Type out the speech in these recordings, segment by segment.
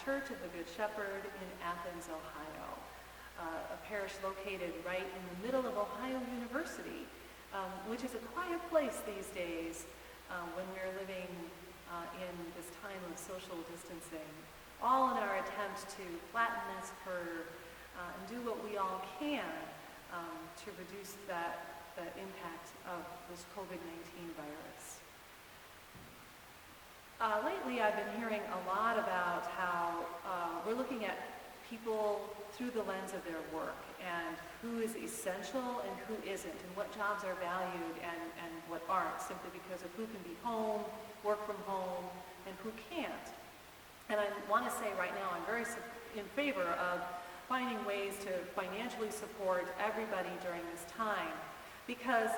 Church of the Good Shepherd in Athens, Ohio, a parish located right in the middle of Ohio University, which is a quiet place these days when we're living in this time of social distancing, all in our attempt to flatten this curve and do what we all can to reduce the impact of this COVID-19 virus. Lately, I've been hearing a lot about how we're looking at people through the lens of their work and who is essential and who isn't, and what jobs are valued and what aren't, simply because of who can be home, work from home, and who can't. And I want to say right now I'm very in favor of finding ways to financially support everybody during this time, because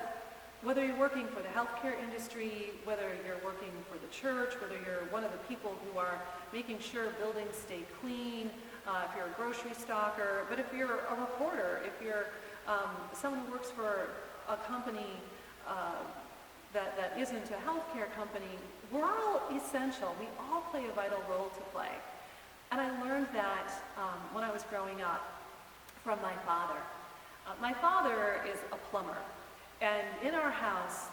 whether you're working for the healthcare industry, whether you're working for the church, whether you're one of the people who are making sure buildings stay clean, if you're a grocery stocker, but if you're a reporter, if you're someone who works for a company that isn't a healthcare company, we're all essential. We all play a vital role to play. And I learned that when I was growing up from my father. My father is a plumber. And in our house,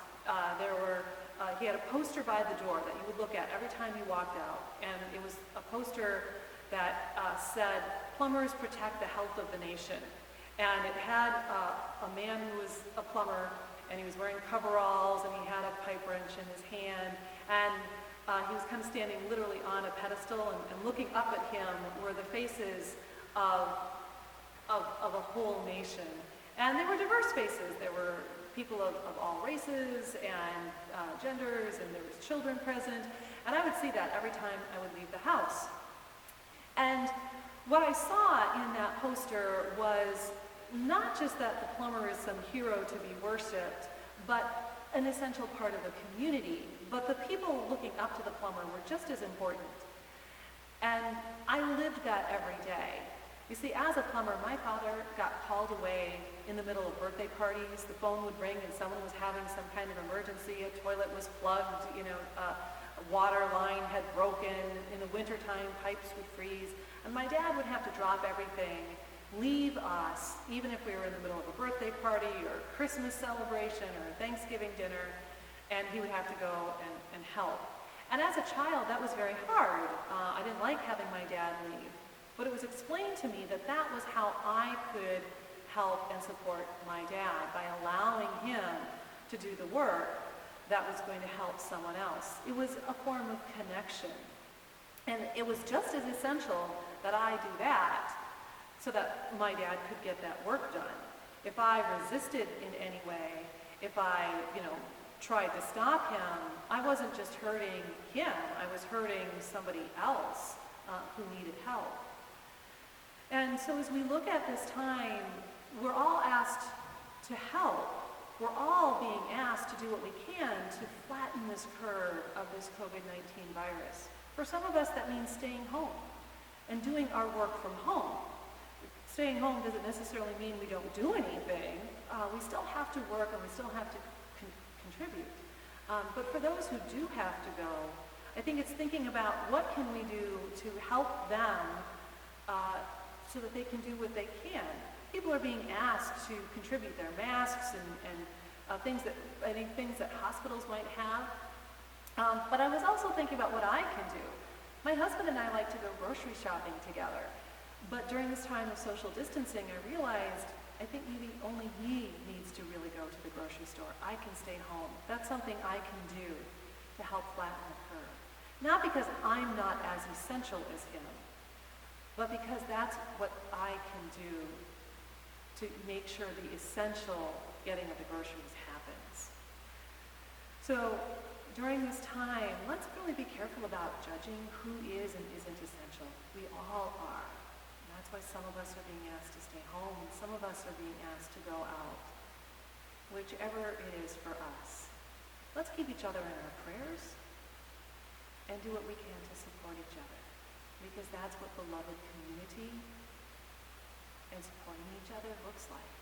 he had a poster by the door that you would look at every time you walked out. And it was a poster that said, "Plumbers protect the health of the nation." And it had a man who was a plumber, and he was wearing coveralls, and he had a pipe wrench in his hand. And he was kind of standing literally on a pedestal, and looking up at him were the faces of a whole nation. And they were diverse faces. There were people of all races and genders, and there was children present. And I would see that every time I would leave the house. And what I saw in that poster was not just that the plumber is some hero to be worshipped, but an essential part of the community. But the people looking up to the plumber were just as important. And I lived that every day. You see, as a plumber, my father got called away in the middle of birthday parties. The phone would ring and someone was having some kind of emergency. A toilet was plugged, a water line had broken. In the wintertime, pipes would freeze. And my dad would have to drop everything, leave us, even if we were in the middle of a birthday party or a Christmas celebration or a Thanksgiving dinner, and he would have to go and help. And as a child, that was very hard. I didn't like having my dad leave. But it was explained to me that that was how I could help and support my dad, by allowing him to do the work that was going to help someone else. It was a form of connection. And it was just as essential that I do that so that my dad could get that work done. If I resisted in any way, if I, tried to stop him, I wasn't just hurting him, I was hurting somebody else who needed help. And so as we look at this time, we're all asked to help. We're all being asked to do what we can to flatten this curve of this COVID-19 virus. For some of us, that means staying home and doing our work from home. Staying home doesn't necessarily mean we don't do anything. We still have to work and we still have to contribute. But for those who do have to go, I think it's thinking about what can we do to help them so that they can do what they can. People are being asked to contribute their masks and things that hospitals might have. But I was also thinking about what I can do. My husband and I like to go grocery shopping together. But during this time of social distancing, I realized I think maybe only he needs to really go to the grocery store. I can stay home. That's something I can do to help flatten the curve. Not because I'm not as essential as him, but because that's what I can do to make sure the essential getting of the groceries happens. So during this time, let's really be careful about judging who is and isn't essential. We all are. And that's why some of us are being asked to stay home, and some of us are being asked to go out. Whichever it is for us. Let's keep each other in our prayers and do what we can to support each other. Because that's what beloved community and supporting each other looks like.